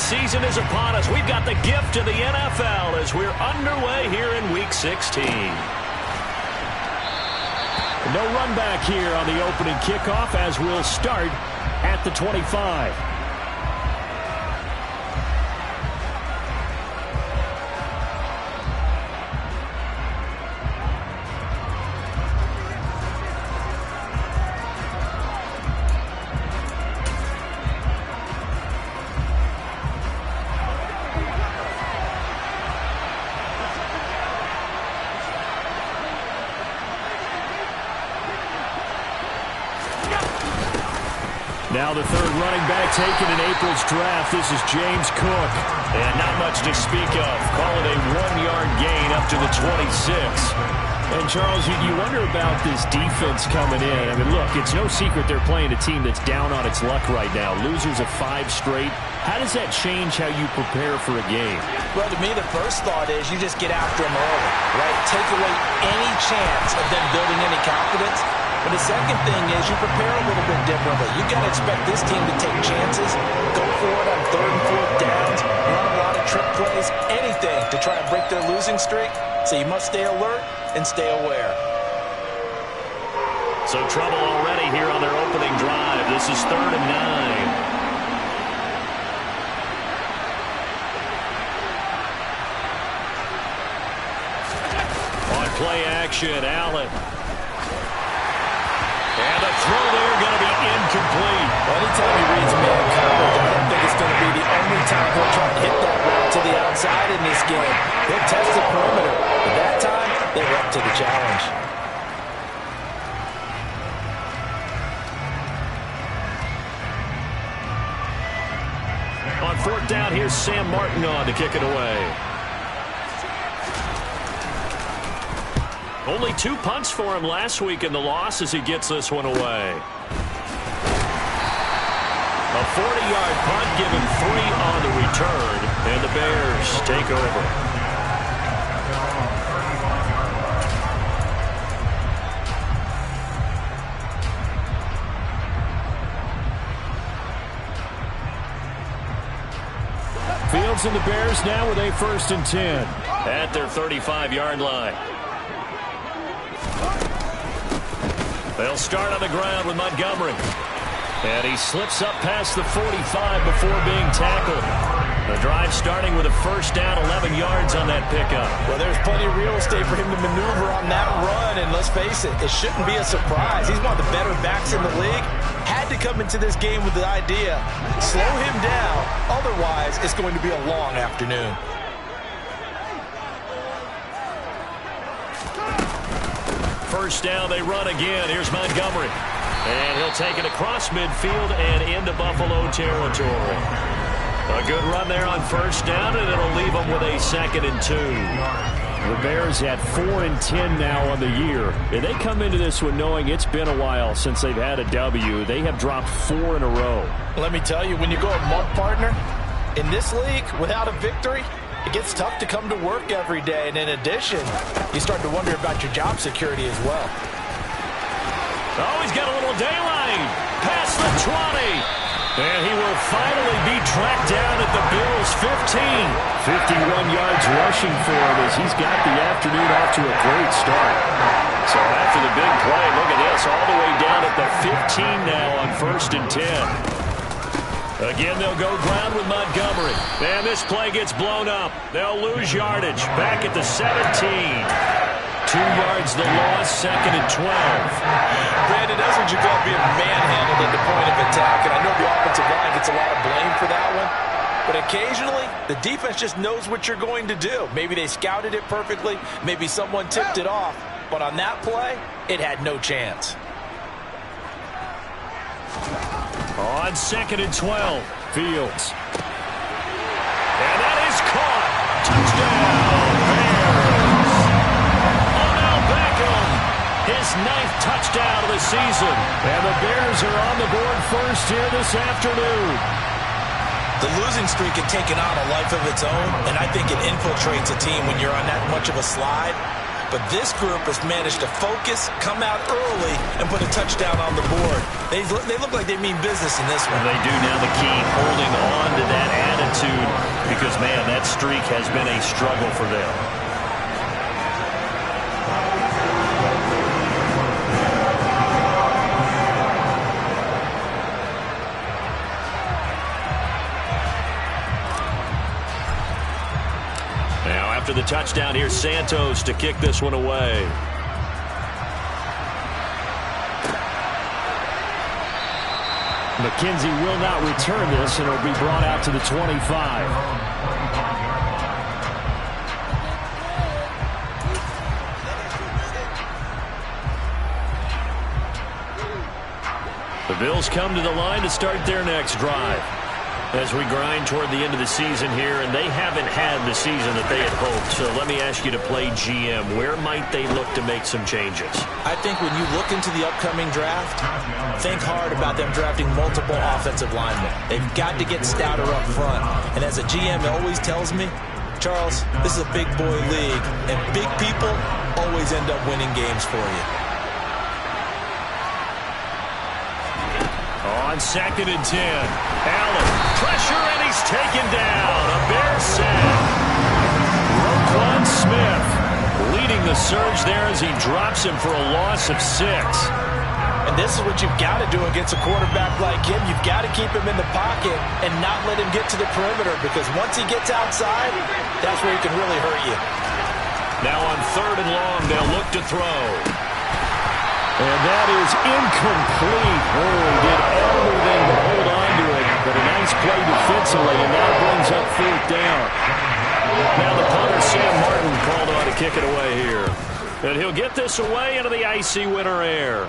season is upon us. We've got the gift of the NFL as we're underway here in Week 16. No run back here on the opening kickoff as we'll start at the 25. Now the third running back taken in April's draft. This is James Cook. And not much to speak of. Call it a 1-yard gain up to the 26. And, Charles, you wonder about this defense coming in. I mean, look, it's no secret they're playing a team that's down on its luck right now. Losers of 5 straight. How does that change how you prepare for a game? Well, to me, the first thought is you just get after them early, right? Take away any chance of them building any confidence. But the second thing is you prepare a little bit differently. You've got to expect this team to take chances, go for it on 3rd and 4th downs, run a lot of trick plays, anything to try and break their losing streak. So you must stay alert and stay aware. So trouble already here on their opening drive. This is 3rd and 9. On play action, Allen. And the throw there going to be incomplete. Anytime he reads man coverage, I don't think it's going to be the only time he'll try to hit that route to the outside in this game. He'll test the perimeter. But that time, they were up to the challenge. On 4th down, here's Sam Martin on to kick it away. Only 2 punts for him last week in the loss as he gets this one away. A 40-yard punt, given 3 on the return, and the Bears take over. Fields and the Bears now with a 1st and 10 at their 35-yard line. They'll start on the ground with Montgomery. And he slips up past the 45 before being tackled. The drive starting with a 1st down, 11 yards on that pickup. Well, there's plenty of real estate for him to maneuver on that run. And let's face it, it shouldn't be a surprise. He's one of the better backs in the league. Had to come into this game with the idea, slow him down. Otherwise, it's going to be a long afternoon. First down, they run again. Here's Montgomery. And he'll take it across midfield and into Buffalo territory. A good run there on 1st down, and it'll leave them with a 2nd and 2. The Bears at 4 and 10 now on the year. And they come into this one knowing it's been a while since they've had a W. They have dropped 4 in a row. Let me tell you, when you go a month, partner, in this league, without a victory, it gets tough to come to work every day. And in addition, you start to wonder about your job security as well. Oh, he's got a little daylight. Past the 20. And he will finally be tracked down at the Bills' 15. 51 yards rushing for him as he's got the afternoon off to a great start. So after the big play, look at this, all the way down at the 15 now on 1st and 10. Again, they'll go ground with Montgomery. And this play gets blown up. They'll lose yardage. Back at the 17. 2 yards the loss, 2nd and 12. Brandon, that's what you call being manhandled at the point of attack. And I know the offensive line gets a lot of blame for that one. But occasionally, the defense just knows what you're going to do. Maybe they scouted it perfectly. Maybe someone tipped it off. But on that play, it had no chance. On 2nd and 12, Fields. And that is caught. Touchdown, Bears. Odell Beckham, his 9th touchdown of the season. And the Bears are on the board first here this afternoon. The losing streak had taken on a life of its own, and I think it infiltrates a team when you're on that much of a slide. But this group has managed to focus, come out early, and put a touchdown on the board. They look like they mean business in this one. They do. Now the key, holding on to that attitude, because, man, that streak has been a struggle for them. After the touchdown, here's Santos to kick this one away. McKenzie will not return this, and it'll be brought out to the 25. The Bills come to the line to start their next drive as we grind toward the end of the season here, and they haven't had the season that they had hoped. So let me ask you to play GM. Where might they look to make some changes? I think when you look into the upcoming draft, think hard about them drafting multiple offensive linemen. They've got to get stouter up front. And as a GM always tells me, Charles, this is a big boy league, and big people always end up winning games for you. On 2nd and 10, Allen, pressure, and he's taken down. A Bear sack. Roquan Smith leading the surge there as he drops him for a loss of 6. And this is what you've got to do against a quarterback like him. You've got to keep him in the pocket and not let him get to the perimeter, because once he gets outside, that's where he can really hurt you. Now on 3rd and long, they'll look to throw. And that is incomplete. Oh, he did everything to hold on to it, but a nice play defensively, and that brings up 4th down. Now the punter, Sam Martin, called on to kick it away here. And he'll get this away into the icy winter air.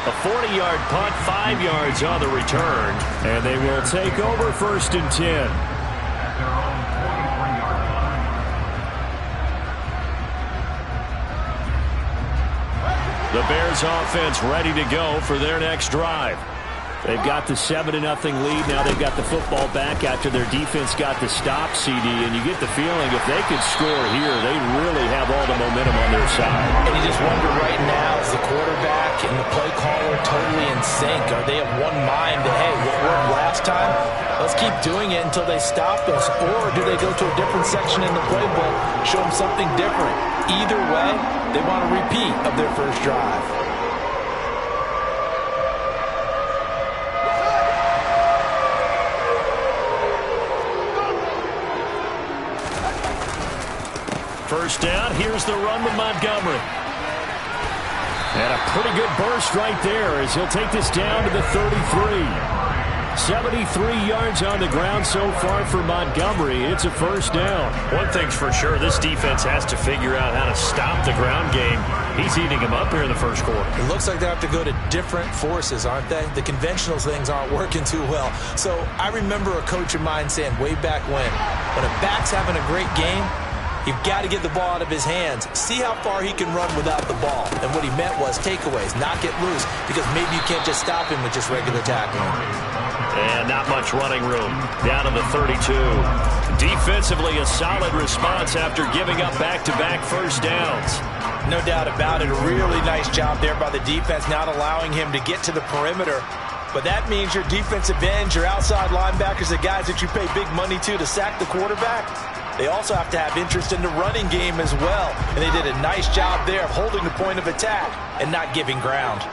A 40-yard punt, 5 yards on the return. And they will take over 1st and 10. The Bears offense ready to go for their next drive. They've got the 7-0 lead. Now they've got the football back after their defense got the stop, CD. And you get the feeling if they could score here, they really have all the momentum on their side. And you just wonder right now, is the quarterback and the play caller totally in sync? Are they of one mind that, hey, what worked last time? Let's keep doing it until they stop us. Or do they go to a different section in the playbook, show them something different? Either way, they want a repeat of their first drive. First down, here's the run with Montgomery. And a pretty good burst right there as he'll take this down to the 33. 73 yards on the ground so far for Montgomery. It's a first down. One thing's for sure, this defense has to figure out how to stop the ground game. He's eating him up here in the first quarter. It looks like they have to go to different forces, aren't they? The conventional things aren't working too well. So I remember a coach of mine saying way back when a back's having a great game, you've got to get the ball out of his hands. See how far he can run without the ball. And what he meant was takeaways, not get loose, because maybe you can't just stop him with just regular tackling. And not much running room. Down to the 32. Defensively, a solid response after giving up back-to-back first downs. No doubt about it. A really nice job there by the defense, not allowing him to get to the perimeter. But that means your defensive ends, your outside linebackers, the guys that you pay big money to sack the quarterback, they also have to have interest in the running game as well. And they did a nice job there of holding the point of attack and not giving ground.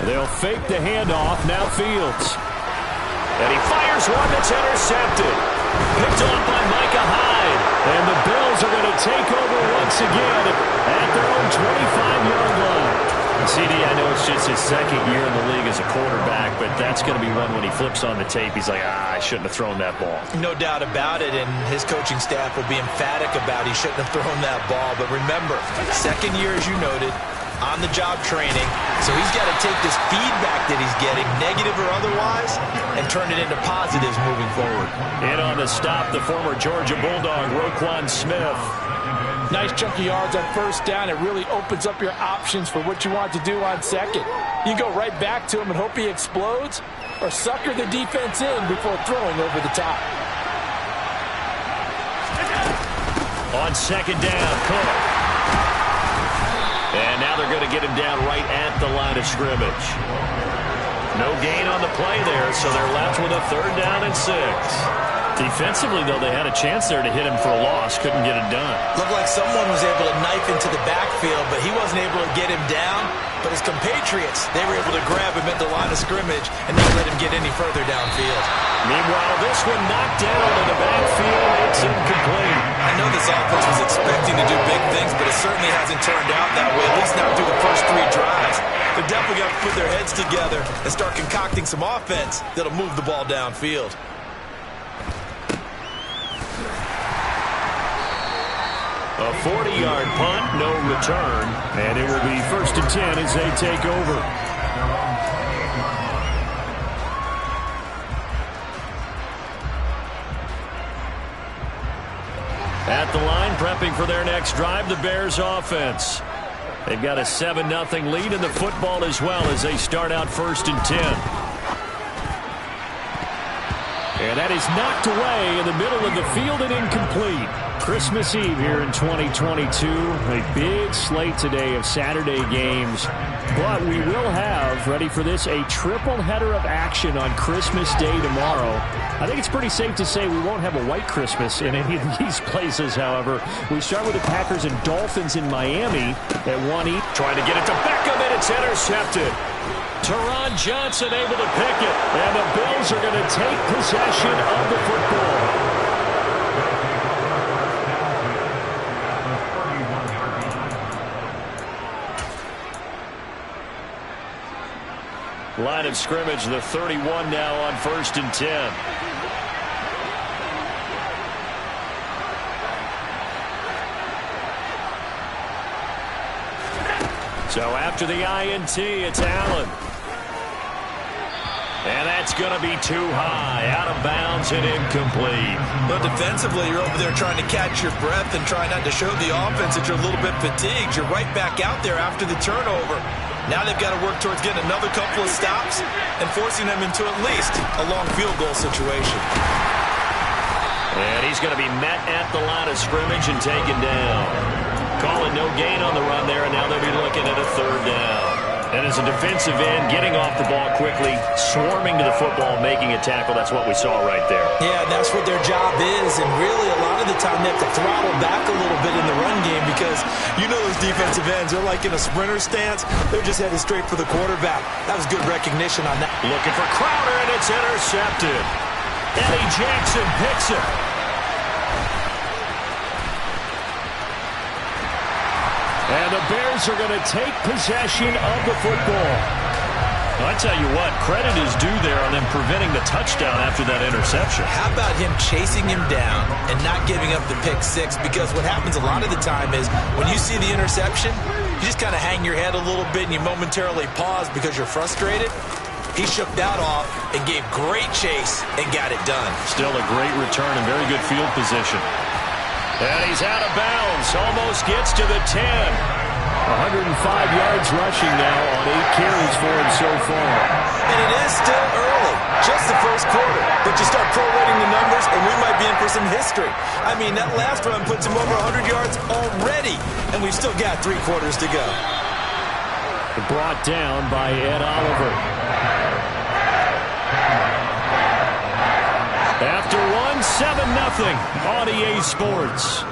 They'll fake the handoff. Now Fields. And he fires one that's intercepted. Picked off by Micah Hyde. And the Bills are going to take over once again at their own 25-yard line. CD, I know it's just his second year in the league as a quarterback, but that's going to be one when he flips on the tape. He's like, I shouldn't have thrown that ball. No doubt about it, and his coaching staff will be emphatic about he shouldn't have thrown that ball. But remember, second year, as you noted, on-the-job training, so he's got to take this feedback that he's getting, negative or otherwise, and turn it into positives moving forward. In on the stop, the former Georgia Bulldog, Roquan Smith. Nice chunk of yards on first down. It really opens up your options for what you want to do on second. You go right back to him and hope he explodes, or sucker the defense in before throwing over the top. On second down, Cook. And now they're going to get him down right at the line of scrimmage. No gain on the play there, so they're left with a 3rd down and 6. Defensively, though, they had a chance there to hit him for a loss. Couldn't get it done. Looked like someone was able to knife into the backfield, but he wasn't able to get him down. But his compatriots, they were able to grab him at the line of scrimmage and not let him get any further downfield. Meanwhile, this one knocked down in the backfield. It's incomplete. I know this offense was expecting to do big things, but it certainly hasn't turned out that way, at least not through the first 3 drives. They're definitely got to put their heads together and start concocting some offense that'll move the ball downfield. A 40-yard punt, no return, and it will be 1st and 10 as they take over. At the line, prepping for their next drive, the Bears offense. They've got a 7-0 lead in the football as well as they start out 1st and 10. And that is knocked away in the middle of the field and incomplete. Christmas Eve here in 2022. A big slate today of Saturday games. But we will have, ready for this, a triple header of action on Christmas Day tomorrow. I think it's pretty safe to say we won't have a white Christmas in any of these places, however. We start with the Packers and Dolphins in Miami at 1 each. Trying to get it to Beckham, and it's intercepted. Teron Johnson able to pick it, and the Bills are going to take possession of the football. Line of scrimmage, the 31 now on 1st and 10. So after the INT, it's Allen. And that's going to be too high, out of bounds and incomplete. But defensively, you're over there trying to catch your breath and try not to show the offense that you're a little bit fatigued. You're right back out there after the turnover. Now they've got to work towards getting another couple of stops and forcing them into at least a long field goal situation. And he's going to be met at the line of scrimmage and taken down. Calling no gain on the run there, and now they'll be looking at a 3rd down. And as a defensive end, getting off the ball quickly, swarming to the football, making a tackle, that's what we saw right there. Yeah, that's what their job is, and really a lot of the time they have to throttle back a little bit in the run game because you know those defensive ends, they're like in a sprinter stance. They're just headed straight for the quarterback. That was good recognition on that. Looking for Crowder, and it's intercepted. Eddie Jackson picks it. And the Bears are going to take possession of the football. Well, I tell you what, credit is due there on them preventing the touchdown after that interception. How about him chasing him down and not giving up the pick 6? Because what happens a lot of the time is when you see the interception, you just kind of hang your head a little bit and you momentarily pause because you're frustrated. He shook that off and gave great chase and got it done. Still a great return and very good field position. And he's out of bounds. Almost gets to the 10. 105 yards rushing now on 8 carries for him so far. And it is still early. Just the first quarter. But you start prorating the numbers, and we might be in for some history. I mean, that last run puts him over 100 yards already. And we've still got 3 quarters to go. Brought down by Ed Oliver. After one, 7-0 on EA Sports.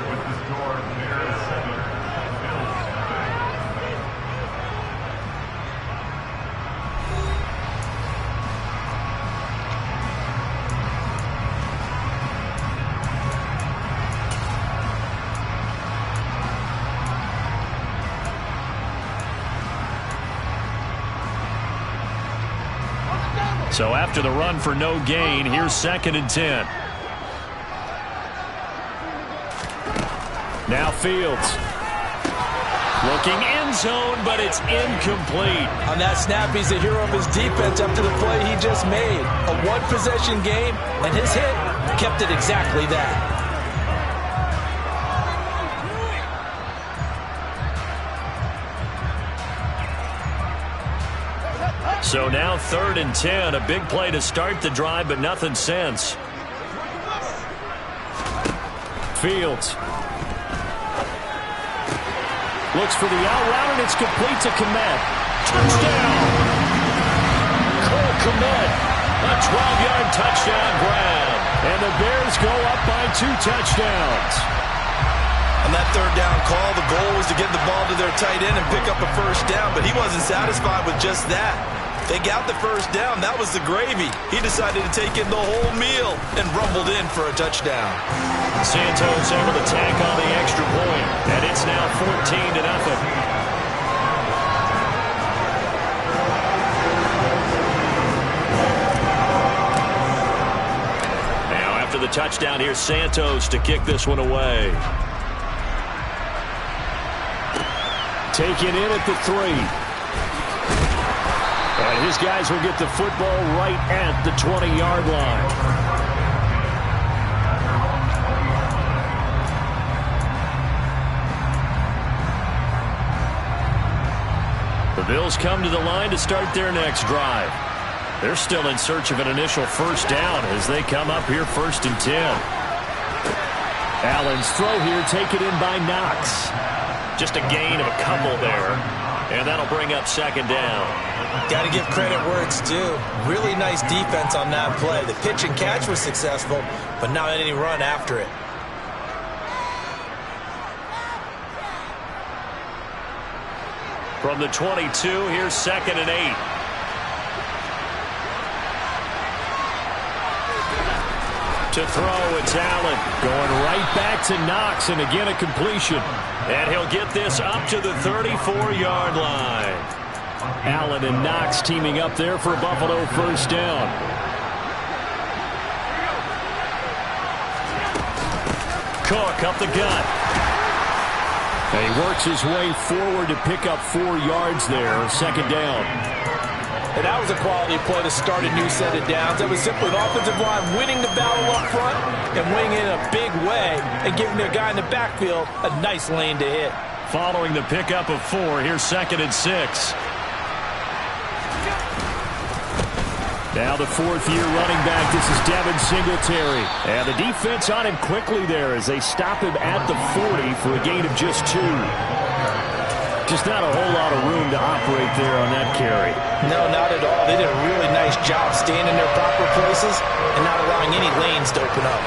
So after the run for no gain, here's 2nd and 10. Now Fields. Looking end zone, but it's incomplete. On that snap, he's the hero of his defense after the play he just made. A one-possession game, and his hit kept it exactly that. So now 3rd and 10, a big play to start the drive, but nothing since. Fields Looks for the out route, and it's complete to Komet. Touchdown! Cole Komet, a 12-yard touchdown grab. And the Bears go up by 2 touchdowns. On that third down call, the goal was to get the ball to their tight end and pick up a first down, but he wasn't satisfied with just that. They got the first down. That was the gravy. He decided to take in the whole meal and rumbled in for a touchdown. Santos able to tack on the extra point, and it's now 14-0. The touchdown here, Santos to kick this one away. Taken in at the 3. And his guys will get the football right at the 20-yard line. The Bills come to the line to start their next drive. They're still in search of an initial first down as they come up here 1st and 10. Allen's throw here taken in by Knox. Just a gain of a couple there. And that'll bring up 2nd down. Got to give credit where it's due. Really nice defense on that play. The pitch and catch was successful, but not any run after it. From the 22, here's 2nd and 8. To throw, it's Allen. Going right back to Knox, and again a completion. And he'll get this up to the 34-yard line. Allen and Knox teaming up there for a Buffalo first down. Cook up the gut. And he works his way forward to pick up 4 yards there. 2nd down. And that was a quality play to start a new set of downs. That was simply an offensive line winning the battle up front and winning it in a big way and giving their guy in the backfield a nice lane to hit. Following the pickup of 4, here's 2nd and 6. Now the 4th-year running back. This is Devin Singletary. And the defense on him quickly there as they stop him at the 40 for a gain of just 2. Just not a whole lot of room to operate there on that carry. No, not at all. They did a really nice job staying in their proper places and not allowing any lanes to open up.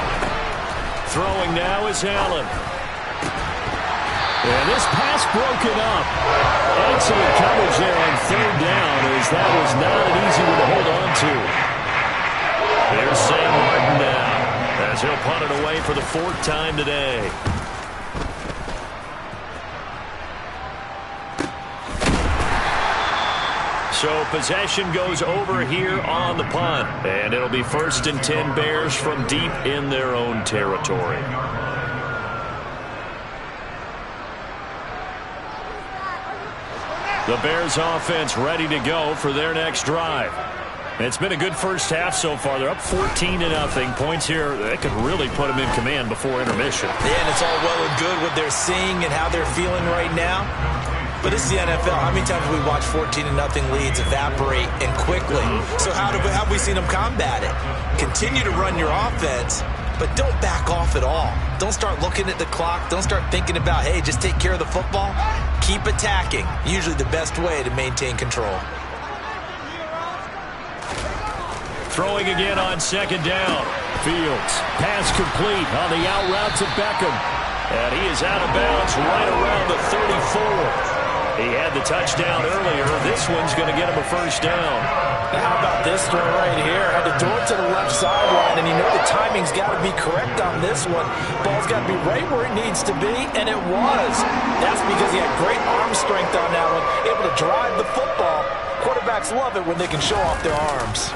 Throwing now is Allen. And this pass broken up. Excellent coverage there on 3rd down as that was not an easy one to hold on to. There's St. Martin now as he'll punt it away for the 4th time today. So possession goes over here on the punt. And it'll be 1st and 10 Bears from deep in their own territory. The Bears offense ready to go for their next drive. It's been a good first half so far. They're up 14-0. Points here, they could really put them in command before intermission. Yeah, and it's all well and good what they're seeing and how they're feeling right now. But this is the NFL. How many times have we watched 14-0 leads evaporate and quickly? So how have we seen them combat it? Continue to run your offense, but don't back off at all. Don't start looking at the clock. Don't start thinking about, hey, just take care of the football. Keep attacking. Usually the best way to maintain control. Throwing again on 2nd down. Fields. Pass complete on the out route to Beckham. And he is out of bounds right around the 34. He had the touchdown earlier. This one's going to get him a first down. Now how about this one right here? Had to throw it to the left sideline, and you know the timing's got to be correct on this one. Ball's got to be right where it needs to be, and it was. That's because he had great arm strength on that one, able to drive the football. Quarterbacks love it when they can show off their arms.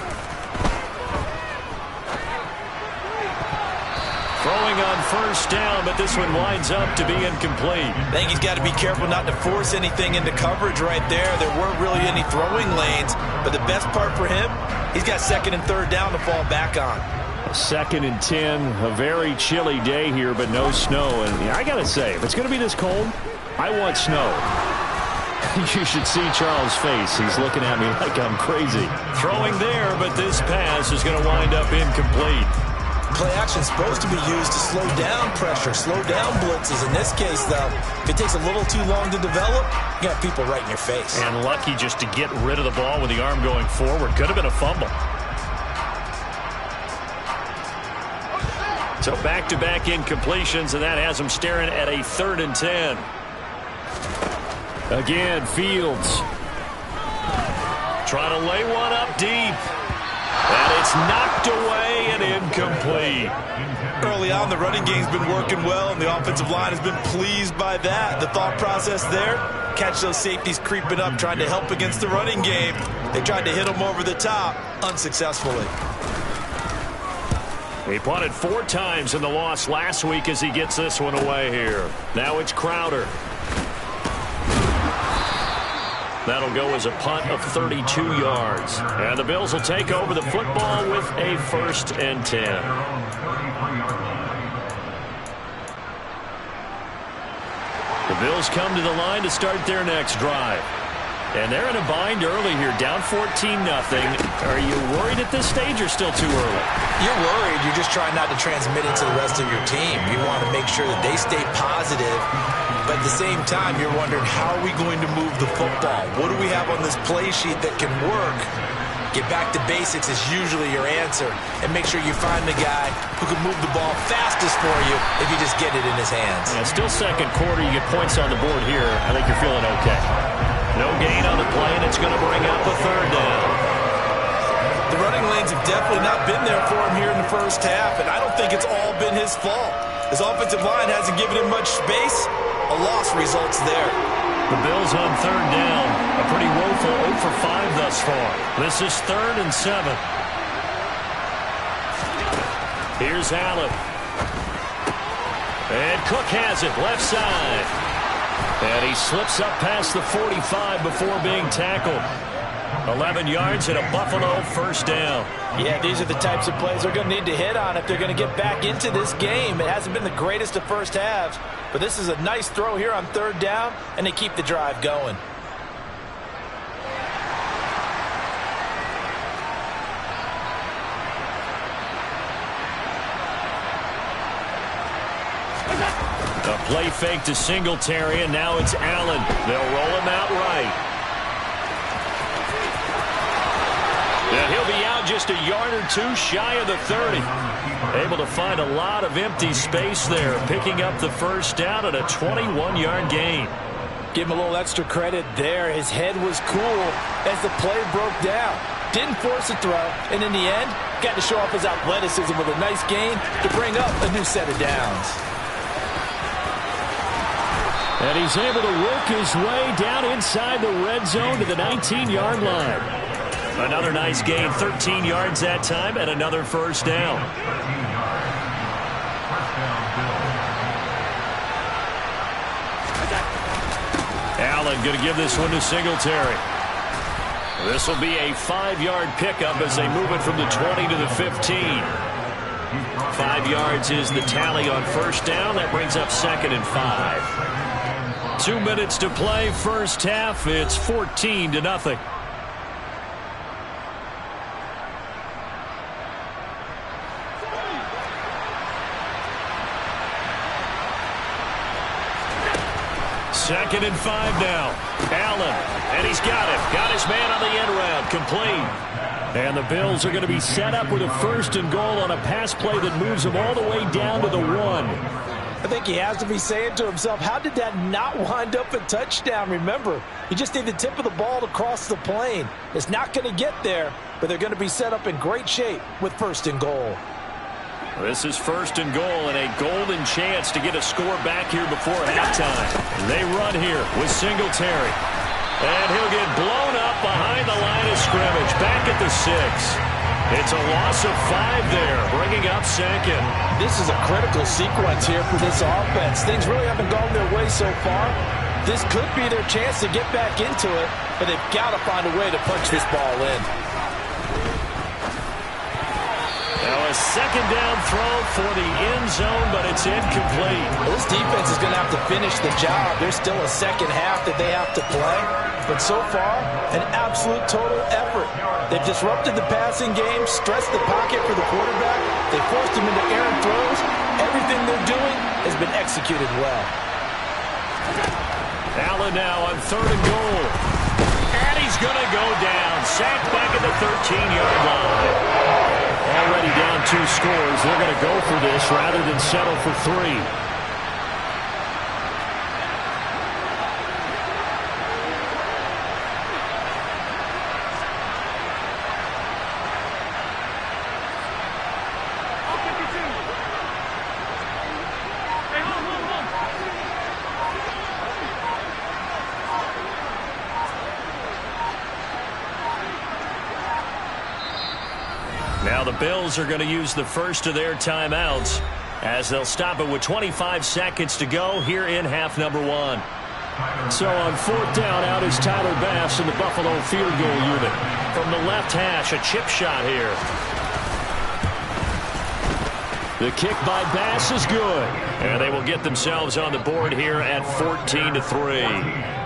Throwing on first down, but this one winds up to be incomplete. I think he's got to be careful not to force anything into coverage right there. There weren't really any throwing lanes, but the best part for him, he's got 2nd and 3rd down to fall back on. 2nd and 10, a very chilly day here, but no snow. And I got to say, if it's going to be this cold, I want snow. You should see Charles' face. He's looking at me like I'm crazy. Throwing there, but this pass is going to wind up incomplete. Play action is supposed to be used to slow down pressure, slow down blitzes. In this case, though, if it takes a little too long to develop, you got people right in your face. And lucky just to get rid of the ball with the arm going forward. Could have been a fumble. So back-to-back incompletions, and that has them staring at a 3rd and 10. Again, Fields. Trying to lay one up deep. And it's knocked away and incomplete. Early on, the running game's been working well, and the offensive line has been pleased by that. The thought process there, catch those safeties creeping up, trying to help against the running game. They tried to hit them over the top, unsuccessfully. He punted 4 times in the loss last week as he gets this one away here. Now it's Crowder. That'll go as a punt of 32 yards. And the Bills will take over the football with a 1st and 10. The Bills come to the line to start their next drive. And they're in a bind early here, down 14-0. Are you worried at this stage or still too early? You're worried. You're just trying not to transmit it to the rest of your team. You want to make sure that they stay positive. But at the same time, you're wondering, how are we going to move the football? What do we have on this play sheet that can work? Get back to basics is usually your answer. And make sure you find the guy who can move the ball fastest for you if you just get it in his hands. Yeah, still second quarter. You get points on the board here. I think you're feeling okay. No gain on the play, and it's going to bring up a 3rd down. The running lanes have definitely not been there for him here in the first half, and I don't think it's all been his fault. His offensive line hasn't given him much space. A loss results there. The Bills on 3rd down. A pretty woeful 0 for 5 thus far. This is 3rd and 7. Here's Allen. And Cook has it, left side. And he slips up past the 45 before being tackled. 11 yards and a Buffalo 1st down. Yeah, these are the types of plays they're going to need to hit on if they're going to get back into this game. It hasn't been the greatest of first halves, but this is a nice throw here on 3rd down, and they keep the drive going. A play fake to Singletary, and now it's Allen. They'll roll him out right. And he'll be out just a yard or 2 shy of the 30. Able to find a lot of empty space there, picking up the 1st down at a 21-yard gain. Give him a little extra credit there. His head was cool as the play broke down. Didn't force a throw, and in the end, got to show off his athleticism with a nice gain to bring up a new set of downs. And he's able to work his way down inside the red zone to the 19-yard line. Another nice gain, 13 yards that time, and another 1st down. Allen going to give this one to Singletary. This will be a 5-yard pickup as they move it from the 20 to the 15. 5 yards is the tally on 1st down. That brings up 2nd and 5. 2 minutes to play, first half. It's 14-0. Second and 5 now. Allen, and he's got it. Got his man on the end round, complete. And the Bills are going to be set up with a 1st and goal on a pass play that moves them all the way down to the 1. I think he has to be saying to himself, how did that not wind up a touchdown? Remember, you just need the tip of the ball to cross the plane. It's not going to get there, but they're going to be set up in great shape with 1st and goal. This is 1st and goal and a golden chance to get a score back here before halftime. They run here with Singletary. And he'll get blown up behind the line of scrimmage. Back at the 6. It's a loss of 5 there, bringing up 2nd. This is a critical sequence here for this offense. Things really haven't gone their way so far. This could be their chance to get back into it, but they've got to find a way to punch this ball in. Now a 2nd down throw for the end zone, but it's incomplete. Well, this defense is going to have to finish the job. There's still a second half that they have to play. But so far, an absolute total effort. They've disrupted the passing game, stressed the pocket for the quarterback, They forced him into errant throws. Everything they're doing has been executed well. Allen now on 3rd and goal. And he's going to go down. Sacked back at the 13-yard line. Already down 2 scores. They're going to go for this rather than settle for 3. Now the Bills are going to use the first of their timeouts as they'll stop it with 25 seconds to go here in half number 1. So on 4th down, out is Tyler Bass in the Buffalo field goal unit. From the left hash, a chip shot here. The kick by Bass is good. And they will get themselves on the board here at 14-3.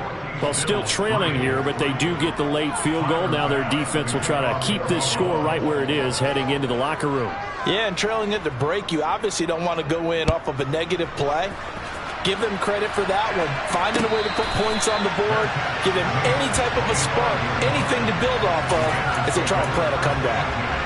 Well, still trailing here, but they do get the late field goal. Now their defense will try to keep this score right where it is heading into the locker room. Yeah, and trailing it to break, you obviously don't want to go in off of a negative play. Give them credit for that one. Finding a way to put points on the board, give them any type of a spark, anything to build off of as they try and plan a comeback.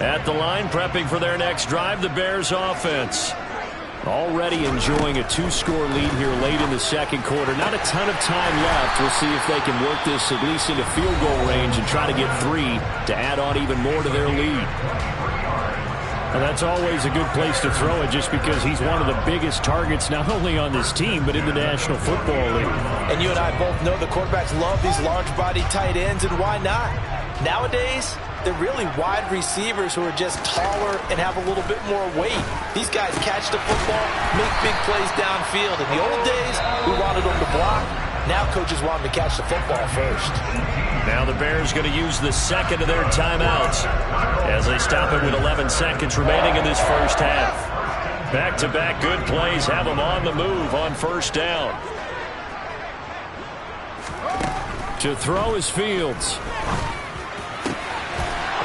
At the line, prepping for their next drive, the Bears offense. Already enjoying a 2-score lead here late in the second quarter. Not a ton of time left. We'll see if they can work this at least into field goal range and try to get 3 to add on even more to their lead. And that's always a good place to throw it just because he's one of the biggest targets not only on this team but in the National Football League. And you and I both know the quarterbacks love these large-body tight ends, and why not? Nowadays, they're really wide receivers who are just taller and have a little bit more weight. These guys catch the football, make big plays downfield. In the old days, we wanted them to block. Now coaches want them to catch the football first. Now the Bears going to use the second of their timeouts as they stop it with 11 seconds remaining in this first half. Back-to-back good plays have them on the move on 1st down. To throw is Fields.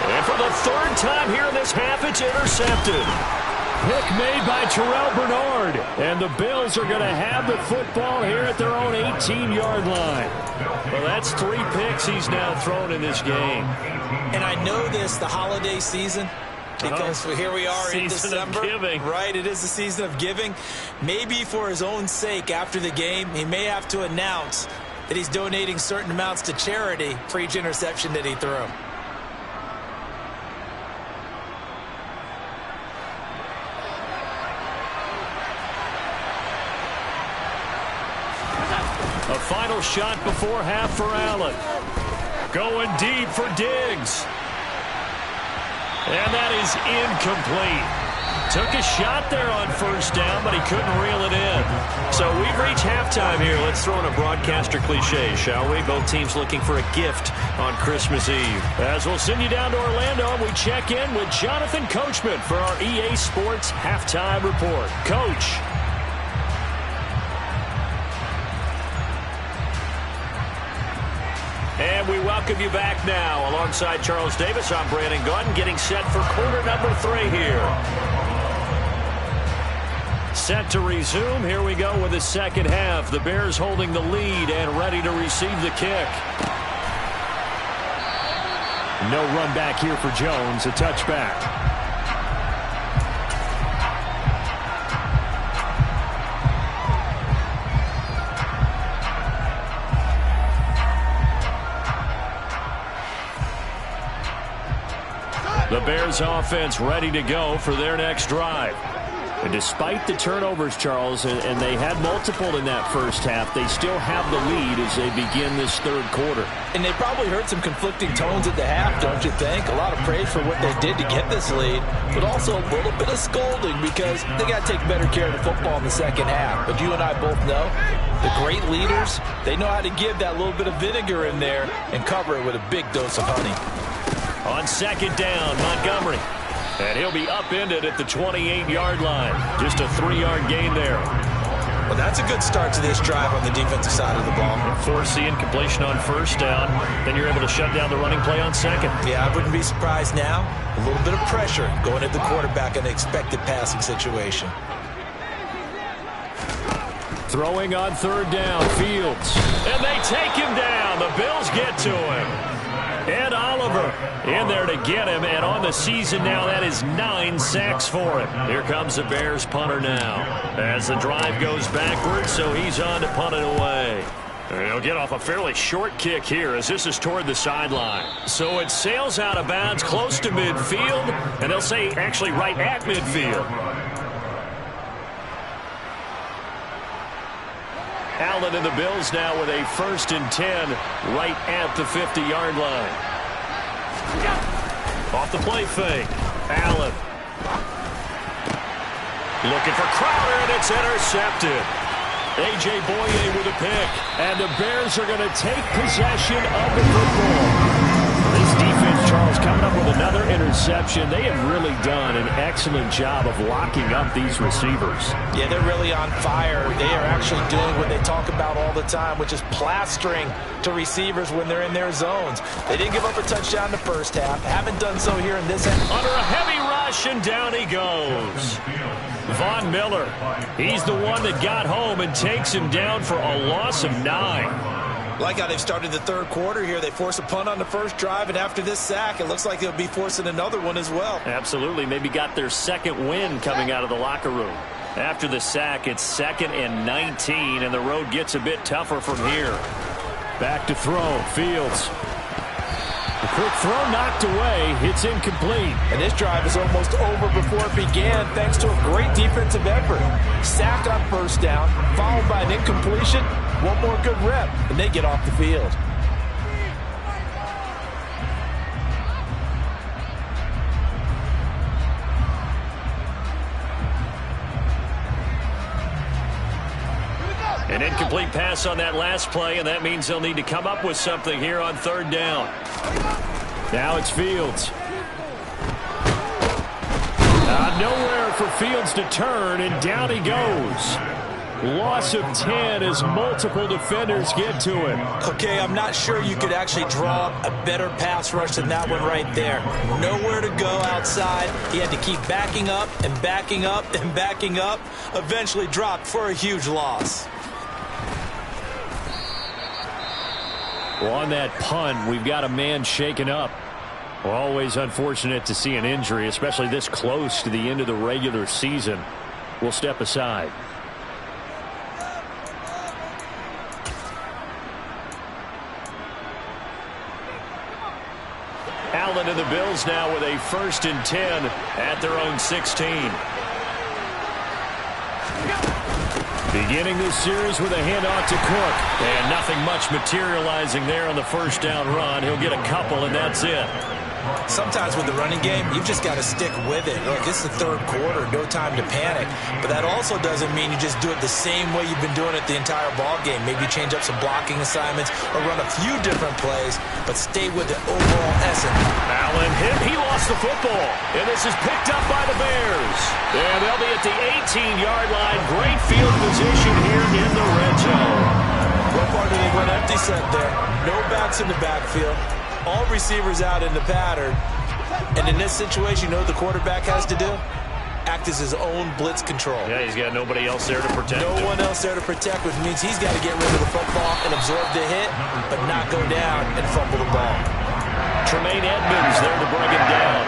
And for the 3rd time here in this half, it's intercepted. Pick made by Terrell Bernard. And the Bills are going to have the football here at their own 18-yard line. Well, that's 3 picks he's now thrown in this game. And I know this, the holiday season, because here we are in December. Season of giving. Right, it is the season of giving. Maybe for his own sake after the game, he may have to announce that he's donating certain amounts to charity for each interception that he threw. A final shot before half for Allen. Going deep for Diggs. And that is incomplete. Took a shot there on 1st down, but he couldn't reel it in. So we've reached halftime here. Let's throw in a broadcaster cliche, shall we? Both teams looking for a gift on Christmas Eve. As we'll send you down to Orlando, and we check in with Jonathan Coachman for our EA Sports Halftime Report. Coach. And we welcome you back now. Alongside Charles Davis, I'm Brandon Gunn, getting set for quarter number 3 here. Set to resume. Here we go with the second half. The Bears holding the lead and ready to receive the kick. No run back here for Jones. A touchback. The Bears offense ready to go for their next drive. And despite the turnovers, Charles, and they had multiple in that first half, they still have the lead as they begin this 3rd quarter. And they probably heard some conflicting tones at the half, don't you think? A lot of praise for what they did to get this lead, but also a little bit of scolding because they got to take better care of the football in the second half. But you and I both know the great leaders, they know how to give that little bit of vinegar in there and cover it with a big dose of honey. On 2nd down, Montgomery. And he'll be upended at the 28-yard line. Just a 3-yard gain there. Well, that's a good start to this drive on the defensive side of the ball. Force the incompletion on first down. Then you're able to shut down the running play on second. Yeah, I wouldn't be surprised now. A little bit of pressure going at the quarterback in an expected passing situation. Throwing on third down, Fields. And they take him down. The Bills get to him. And Oliver in there to get him. And on the season now, that is 9 sacks for him. Here comes the Bears punter now. As the drive goes backwards, so he's on to punt it away. And he'll get off a fairly short kick here as this is toward the sideline. So it sails out of bounds close to midfield. And they'll say actually right at midfield. Allen and the Bills now with a 1st and 10 right at the 50-yard line. Off the play fake. Allen. Looking for Crowder, and it's intercepted. A.J. Boye with a pick. And the Bears are going to take possession of the football. This defense, Charles, coming up with another interception. They have really done an excellent job of locking up these receivers. Yeah, they're really on fire. They are actually doing what they talk about all the time, which is plastering to receivers when they're in their zones. They didn't give up a touchdown in the first half. Haven't done so here in this end. Under a heavy rush, and down he goes. Von Miller, he's the one that got home and takes him down for a loss of 9. Like how they've started the third quarter here. They force a punt on the first drive, and after this sack, it looks like they'll be forcing another one as well. Absolutely. Maybe got their second win coming out of the locker room. After the sack, it's 2nd and 19, and the road gets a bit tougher from here. Back to throw. Fields. The quick throw knocked away. It's incomplete. And this drive is almost over before it began thanks to a great defensive effort. Sacked on first down, followed by an incompletion. One more good rep, and they get off the field. An incomplete pass on that last play, and that means they'll need to come up with something here on third down. Now it's Fields. Nowhere for Fields to turn, and down he goes. Loss of 10 as multiple defenders get to him. Okay, I'm not sure you could actually draw a better pass rush than that one right there. Nowhere to go outside. He had to keep backing up and backing up and backing up. Eventually dropped for a huge loss. Well, on that punt, we've got a man shaken up. Always unfortunate to see an injury, especially this close to the end of the regular season. We'll step aside. Allen and the Bills now with a 1st and 10 at their own 16. Beginning this series with a handoff to Cook. And nothing much materializing there on the first down run. He'll get a couple, and that's it. Sometimes with the running game, you've just got to stick with it. Look, it's the third quarter, no time to panic. But that also doesn't mean you just do it the same way you've been doing it the entire ball game. Maybe change up some blocking assignments or run a few different plays, but stay with the overall essence. Allen hit. He lost the football. And this is picked up by the Bears. And they'll be at the 18-yard line. Great field position here in the red zone. What part did they went empty set there? No backs in the backfield. All receivers out in the pattern. And in this situation, you know what the quarterback has to do? Act as his own blitz control. Yeah, he's got nobody else there to protect him. No one else there to protect, which means he's got to get rid of the football and absorb the hit, but not go down and fumble the ball. Tremaine Edmonds there to bring him down.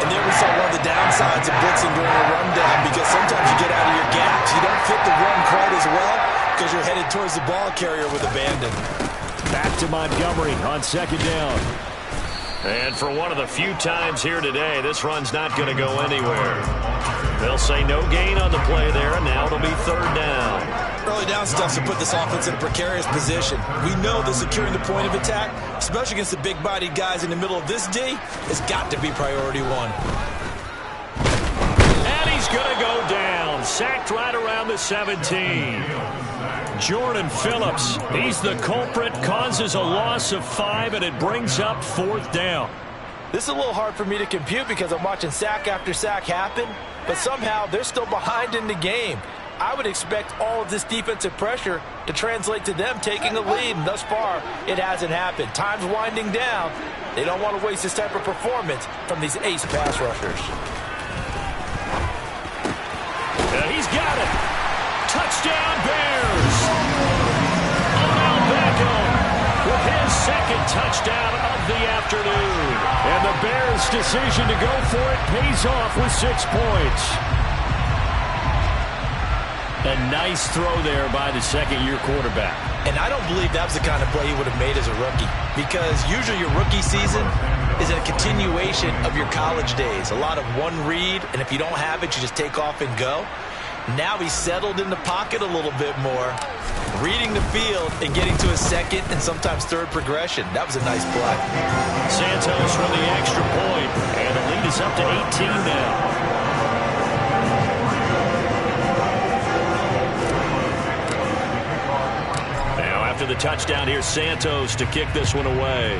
And there we saw one of the downsides of blitzing during a rundown, because sometimes you get out of your gaps. You don't fit the run quite as well because you're headed towards the ball carrier with abandon. Back to Montgomery on second down. And for one of the few times here today, this run's not going to go anywhere. They'll say no gain on the play there, and now it'll be third down. Early down stuff to put this offense in a precarious position. We know that securing the point of attack, especially against the big-bodied guys in the middle of this D, has got to be priority one. And he's going to go down. Sacked right around the 17. Jordan Phillips, he's the culprit, causes a loss of 5, and it brings up fourth down. This is a little hard for me to compute because I'm watching sack after sack happen, but somehow they're still behind in the game. I would expect all of this defensive pressure to translate to them taking a lead, and thus far, it hasn't happened. Time's winding down. They don't want to waste this type of performance from these ace pass rushers. He's got it. Touchdown, Bears. Odell Beckham with his second touchdown of the afternoon. And the Bears' decision to go for it pays off with 6 points. A nice throw there by the second-year quarterback. And I don't believe that was the kind of play he would have made as a rookie, because usually your rookie season is a continuation of your college days. A lot of one read, and if you don't have it, you just take off and go. Now he's settled in the pocket a little bit more, reading the field and getting to a second and sometimes third progression. That was a nice play. Santos for the extra point, and the lead is up to 18 now. After the touchdown, here's Santos to kick this one away.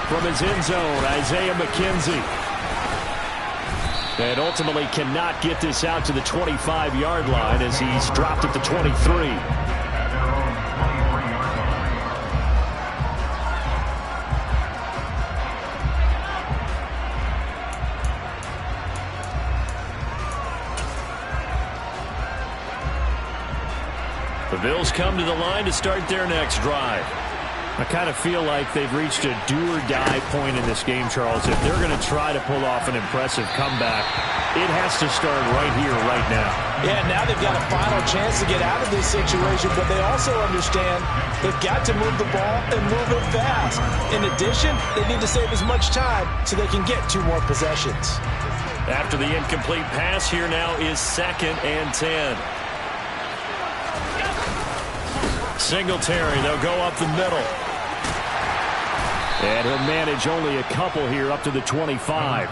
From his end zone, Isaiah McKenzie. And ultimately cannot get this out to the 25-yard line as he's dropped at the 23. The Bills come to the line to start their next drive. I kind of feel like they've reached a do-or-die point in this game, Charles. If they're going to try to pull off an impressive comeback, it has to start right here, right now. Yeah, now they've got a final chance to get out of this situation, but they also understand they've got to move the ball and move it fast. In addition, they need to save as much time so they can get 2 more possessions. After the incomplete pass, here now is 2nd and 10. Singletary, they'll go up the middle. And he'll manage only a couple here up to the 25.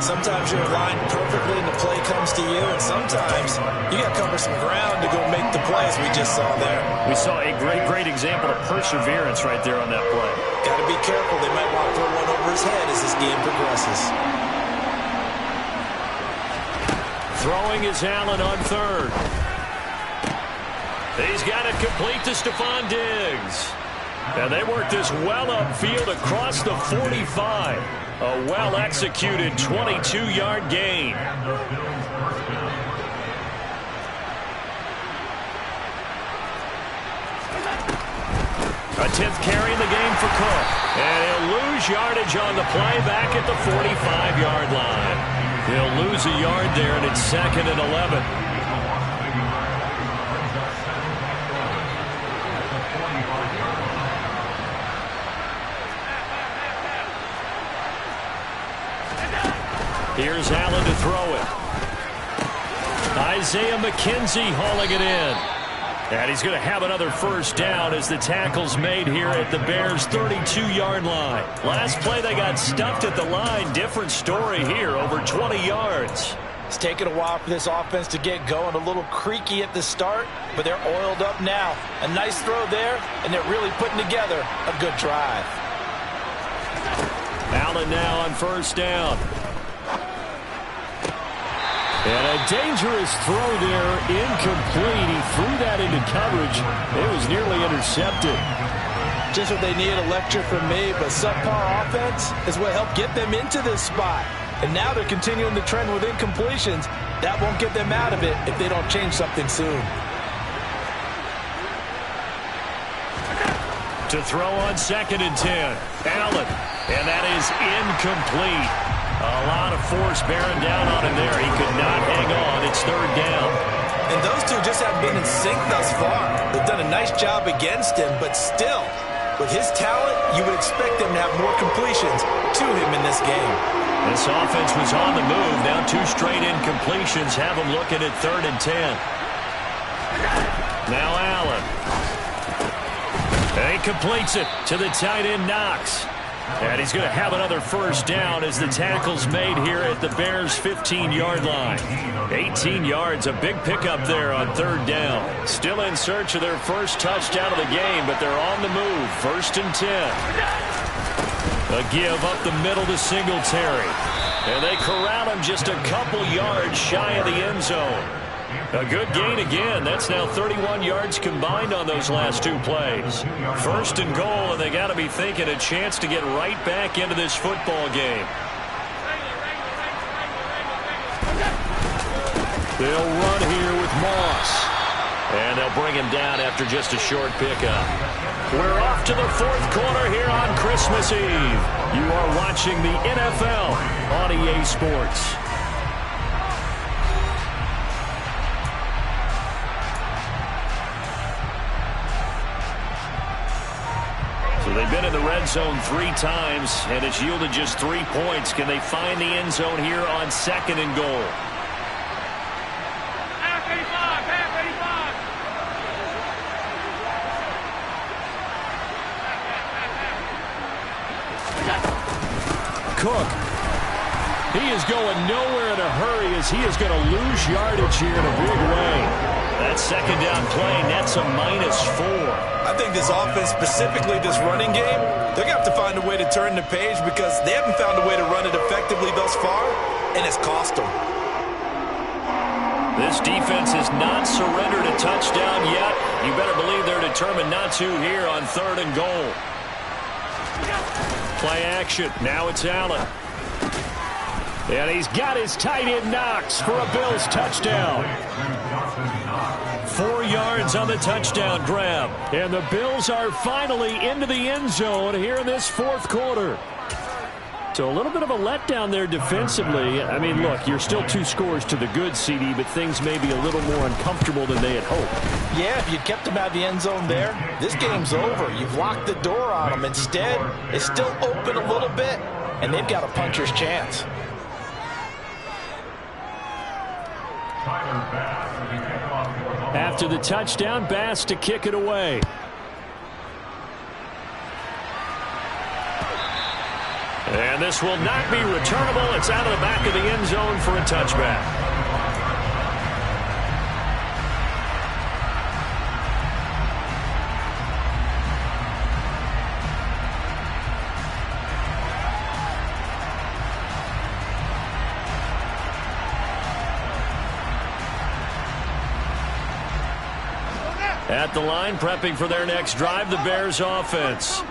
Sometimes you're aligned perfectly and the play comes to you, and sometimes you got to cover some ground to go make the plays we just saw there. We saw a great example of perseverance right there on that play. Got to be careful. They might want to throw one over his head as this game progresses. Throwing is Allen on 3rd. He's got it complete to Stephon Diggs. And they work this well upfield across the 45. A well-executed 22-yard gain. A 10th carry in the game for Cook. And he'll lose yardage on the play back at the 45-yard line. He'll lose a yard there, and it's 2nd and 11. Here's Allen to throw it. Isaiah McKenzie hauling it in. And he's going to have another first down as the tackle's made here at the Bears' 32-yard line. Last play they got stuffed at the line. Different story here, over 20 yards. It's taken a while for this offense to get going. A little creaky at the start, but they're oiled up now. A nice throw there, and they're really putting together a good drive. Allen now on first down. And a dangerous throw there, incomplete. He threw that into coverage. It was nearly intercepted. Just what they need, a lecture from me, but subpar offense is what helped get them into this spot. And now they're continuing the trend with incompletions. That won't get them out of it if they don't change something soon. To throw on 2nd and 10. Allen. And that is incomplete. A lot of force bearing down on him there. He could not hang on. It's 3rd down. And those two just haven't been in sync thus far. They've done a nice job against him, but still, with his talent, you would expect them to have more completions to him in this game. This offense was on the move. Now 2 straight incompletions have them looking at 3rd and 10. Now Allen. And he completes it to the tight end, Knox. And he's going to have another first down as the tackle's made here at the Bears' 15-yard line. 18 yards, a big pickup there on third down. Still in search of their first touchdown of the game, but they're on the move. 1st and 10. A give up the middle to Singletary. And they corral him just a couple yards shy of the end zone. A good gain again. That's now 31 yards combined on those last 2 plays. 1st and goal, and they got to be thinking a chance to get right back into this football game. They'll run here with Moss. And they'll bring him down after just a short pickup. We're off to the 4th quarter here on Christmas Eve. You are watching the NFL on EA Sports. So they've been in the red zone 3 times, and it's yielded just 3 points. Can they find the end zone here on 2nd and goal? Cook. He is going nowhere in a hurry as he is going to lose yardage here in a big way. That 2nd down play nets a -4. I think this offense, specifically this running game, they're going to have to find a way to turn the page because they haven't found a way to run it effectively thus far, and it's cost them. This defense has not surrendered a touchdown yet. You better believe they're determined not to here on 3rd and goal. Play action. Now it's Allen. And he's got his tight end Knox for a Bills touchdown. 4 yards on the touchdown grab. And the Bills are finally into the end zone here in this 4th quarter. So a little bit of a letdown there defensively. I mean, look, you're still 2 scores to the good, CD, but things may be a little more uncomfortable than they had hoped. Yeah, if you kept them out of the end zone there, this game's over. You've locked the door on them. Instead, it's still open a little bit, and they've got a puncher's chance. After the touchdown, Bass to kick it away. And this will not be returnable. It's out of the back of the end zone for a touchback. At the line, prepping for their next drive, the Bears offense.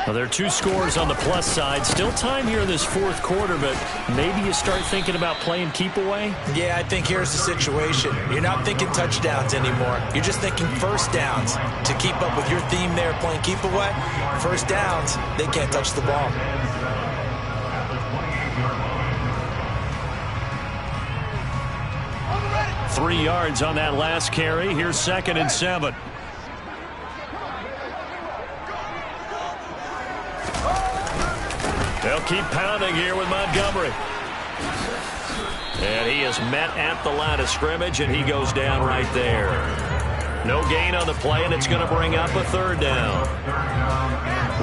Well, there are 2 scores on the plus side. Still time here in this 4th quarter, but maybe you start thinking about playing keep away? Yeah, I think here's the situation. You're not thinking touchdowns anymore. You're just thinking first downs. To keep up with your theme there, playing keep away, first downs, they can't touch the ball. Three yards on that last carry. Here's 2nd and 7. They'll keep pounding here with Montgomery. And he is met at the line of scrimmage, and he goes down right there. No gain on the play, and it's going to bring up a 3rd down.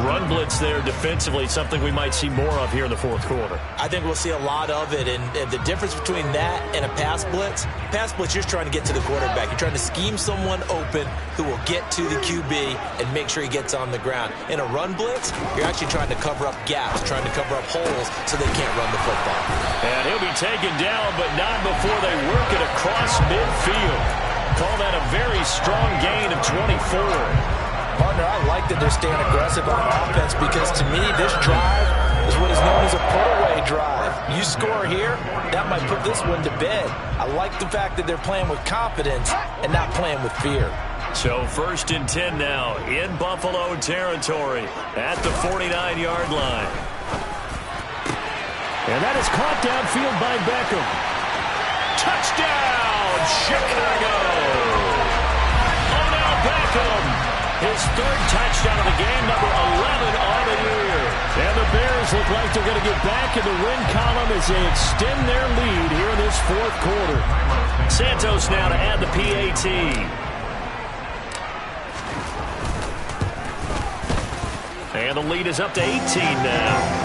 Run blitz there defensively, something we might see more of here in the 4th quarter. I think we'll see a lot of it, and the difference between that and a pass blitz, you're just trying to get to the quarterback. You're trying to scheme someone open who will get to the QB and make sure he gets on the ground. In a run blitz, you're actually trying to cover up gaps, trying to cover up holes so they can't run the football. And he'll be taken down, but not before they work it across midfield. Call that a very strong gain of 24. Partner, I like that they're staying aggressive on offense because, to me, this drive is what is known as a put-away drive. You score here, that might put this one to bed. I like the fact that they're playing with confidence and not playing with fear. So 1st and 10 now in Buffalo territory at the 49-yard line. And that is caught downfield by Beckham. Touchdown, Chicago! Odell Beckham! His 3rd touchdown of the game, number 11 on the year. And the Bears look like they're going to get back in the win column as they extend their lead here in this 4th quarter. Santos now to add the PAT. And the lead is up to 18 now.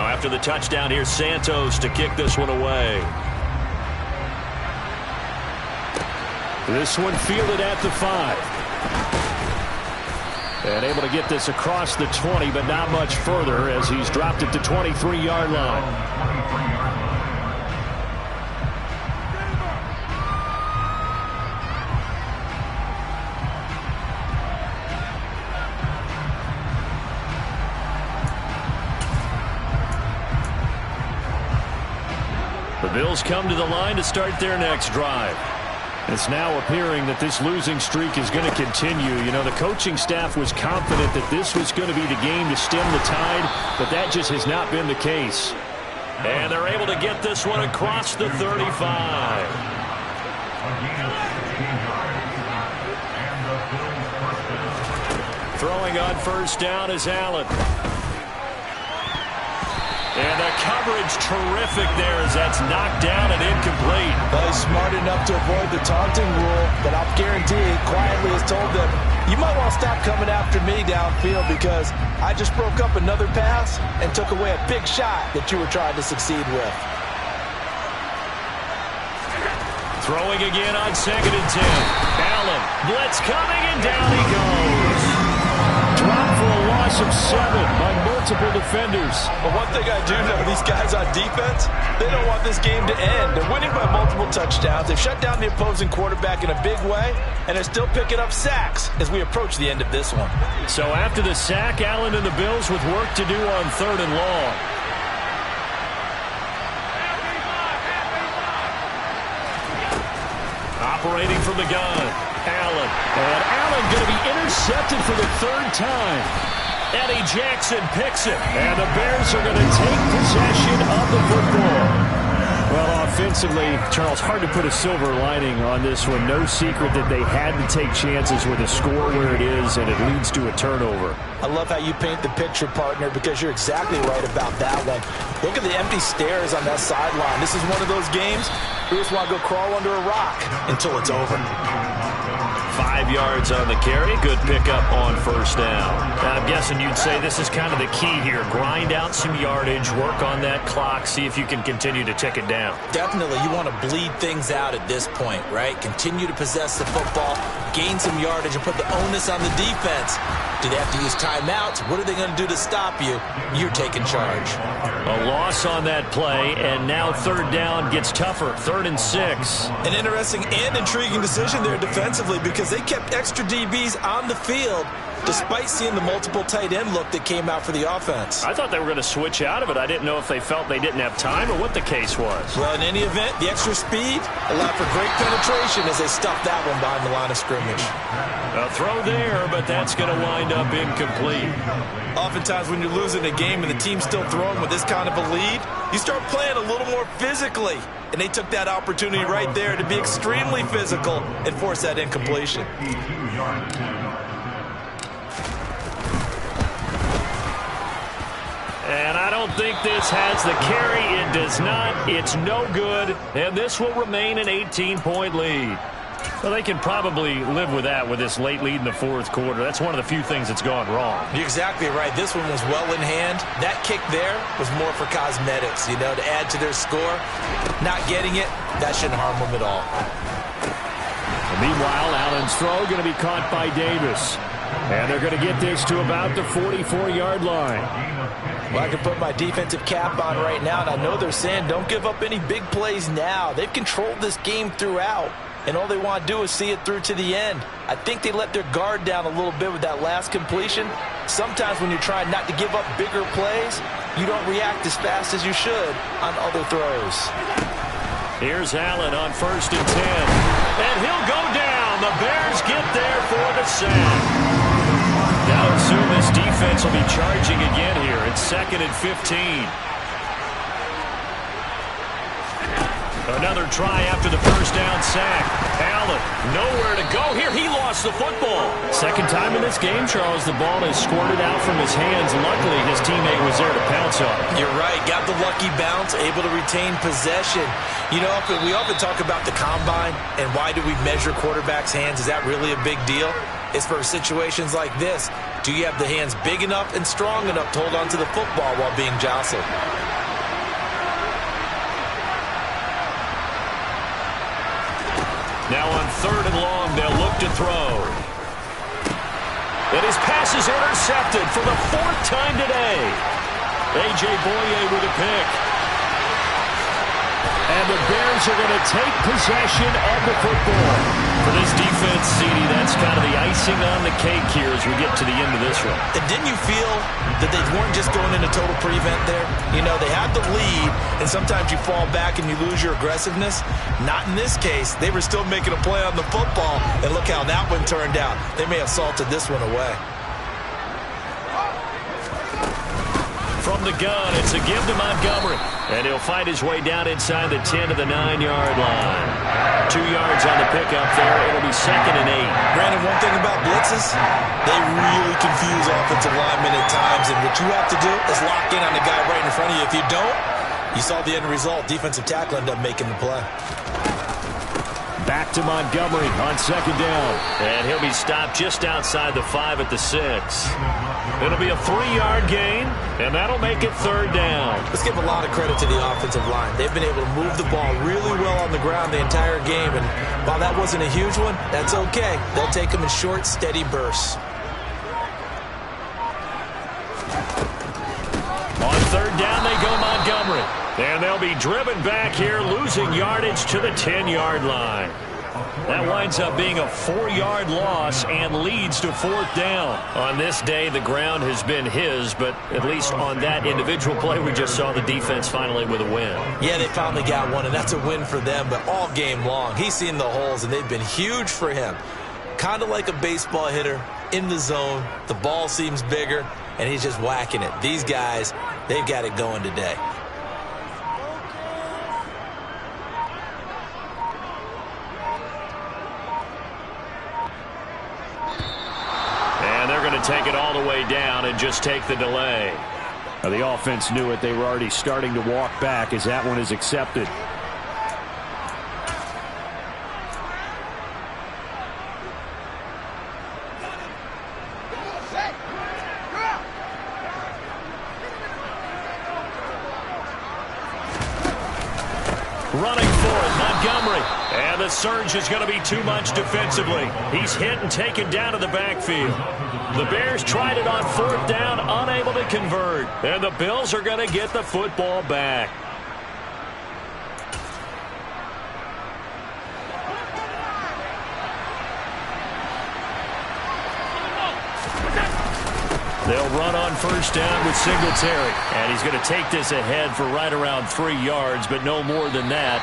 After the touchdown, here's Santos to kick this one away. This one fielded at the 5. And able to get this across the 20, but not much further as he's dropped it to 23-yard line. The Bills come to the line to start their next drive. It's now appearing that this losing streak is going to continue. You know, the coaching staff was confident that this was going to be the game to stem the tide, but that just has not been the case. And they're able to get this one across the 35. Throwing on first down is Allen. And the coverage terrific there as that's knocked down and incomplete. Well, he's smart enough to avoid the taunting rule, but I'll guarantee he quietly has told them, you might want to stop coming after me downfield because I just broke up another pass and took away a big shot that you were trying to succeed with. Throwing again on 2nd and 10. Allen, blitz coming, and down he goes. Dropped for a loss of 7 by multiple defenders. But one thing I do know, these guys on defense, they don't want this game to end. They're winning by multiple touchdowns. They've shut down the opposing quarterback in a big way, and they're still picking up sacks as we approach the end of this one. So after the sack, Allen and the Bills with work to do on 3rd and long. Operating from the gun, Allen. And Allen going to be intercepted for the 3rd time. Eddie Jackson picks it. And the Bears are going to take possession of the football. Well, offensively, Charles, hard to put a silver lining on this one. No secret that they had to take chances with a score where it is, and it leads to a turnover. I love how you paint the picture, partner, because you're exactly right about that one. Look at the empty stairs on that sideline. This is one of those games where you just want to go crawl under a rock until it's over. 5 yards on the carry. Good pickup on first down. I'm guessing you'd say this is kind of the key here. Grind out some yardage, work on that clock, see if you can continue to tick it down. Definitely. You want to bleed things out at this point, right? Continue to possess the football, gain some yardage, and put the onus on the defense. Do they have to use timeouts? What are they going to do to stop you? You're taking charge. A loss on that play, and now 3rd down gets tougher. 3rd and 6. An interesting and intriguing decision there defensively because they kept extra DBs on the field despite seeing the multiple tight end look that came out for the offense. I thought they were going to switch out of it. I didn't know if they felt they didn't have time or what the case was. Well, in any event, the extra speed allowed for great penetration as they stuffed that one behind the line of scrimmage. A throw there, but that's going to wind up incomplete. Oftentimes when you're losing a game and the team's still throwing with this kind of a lead, you start playing a little more physically. And they took that opportunity right there to be extremely physical and force that incompletion. And I don't think this has the carry. It does not. It's no good. And this will remain an 18-point lead. Well, they can probably live with that with this late lead in the 4th quarter. That's one of the few things that's gone wrong. You're exactly right. This one was well in hand. That kick there was more for cosmetics, you know, to add to their score. Not getting it, that shouldn't harm them at all. Meanwhile, Allen's throw going to be caught by Davis. And they're going to get this to about the 44-yard line. Well, I can put my defensive cap on right now, and I know they're saying don't give up any big plays now. They've controlled this game throughout, and all they want to do is see it through to the end. I think they let their guard down a little bit with that last completion. Sometimes when you're trying not to give up bigger plays, you don't react as fast as you should on other throws. Here's Allen on 1st and 10. And he'll go down. The Bears get there for the sack. Now soon this defense will be charging again here. It's 2nd and 15. Another try after the first down sack. Allen, nowhere to go here. He lost the football. Second time in this game, Charles, the ball is squirted out from his hands. Luckily, his teammate was there to pounce on it. You're right. Got the lucky bounce, able to retain possession. You know, we often talk about the combine and why do we measure quarterbacks' hands. Is that really a big deal? It's for situations like this. Do you have the hands big enough and strong enough to hold on to the football while being jostled? Now on 3rd and long, they'll look to throw. And his pass is intercepted for the 4th time today. A.J. Boye with a pick. And the Bears are going to take possession of the football. For this defense, CD, that's kind of the icing on the cake here as we get to the end of this one. And didn't you feel that they weren't just going into total prevent there? You know, they had the lead, and sometimes you fall back and you lose your aggressiveness. Not in this case. They were still making a play on the football, and look how that one turned out. They may have salted this one away. From the gun, it's a give to Montgomery. And he'll fight his way down inside the 10 to the 9-yard line. 2 yards on the pickup there. It'll be 2nd and 8. Brandon, one thing about blitzes, they really confuse offensive linemen at times. And what you have to do is lock in on the guy right in front of you. If you don't, you saw the end result. Defensive tackle ended up making the play. Back to Montgomery on 2nd down. And he'll be stopped just outside the 5 at the 6. It'll be a 3-yard gain, and that'll make it 3rd down. Let's give a lot of credit to the offensive line. They've been able to move the ball really well on the ground the entire game, and while that wasn't a huge one, that's okay. They'll take them in short, steady bursts. On 3rd down, they go Montgomery. And they'll be driven back here, losing yardage to the 10-yard line. That winds up being a 4-yard loss and leads to 4th down. On this day, the ground has been his, but at least on that individual play, we just saw the defense finally with a win. Yeah, they finally got one, and that's a win for them, but all game long, he's seen the holes, and they've been huge for him. Kind of like a baseball hitter in the zone. The ball seems bigger, and he's just whacking it. These guys, they've got it going today. Take it all the way down and just take the delay. Now, the offense knew it. They were already starting to walk back as that one is accepted. Running for it, Montgomery. And the surge is going to be too much defensively. He's hit and taken down to the backfield. The Bears tried it on 4th down, unable to convert. And the Bills are going to get the football back. They'll run on 1st down with Singletary. And he's going to take this ahead for right around 3 yards, but no more than that.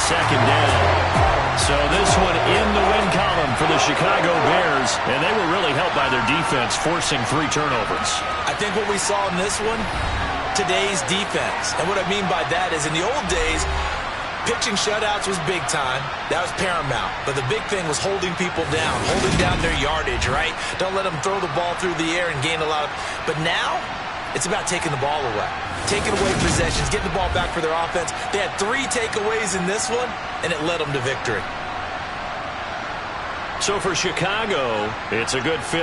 2nd down. So this one in the win column for the Chicago Bears. And they were really helped by their defense, forcing 3 turnovers. I think what we saw in this one, today's defense. And what I mean by that is in the old days, pitching shutouts was big time. That was paramount. But the big thing was holding people down, holding down their yardage, right? Don't let them throw the ball through the air and gain a lot of... But now, it's about taking the ball away. Taking away possessions, getting the ball back for their offense. They had 3 takeaways in this one, and it led them to victory. So for Chicago, it's a good 5th.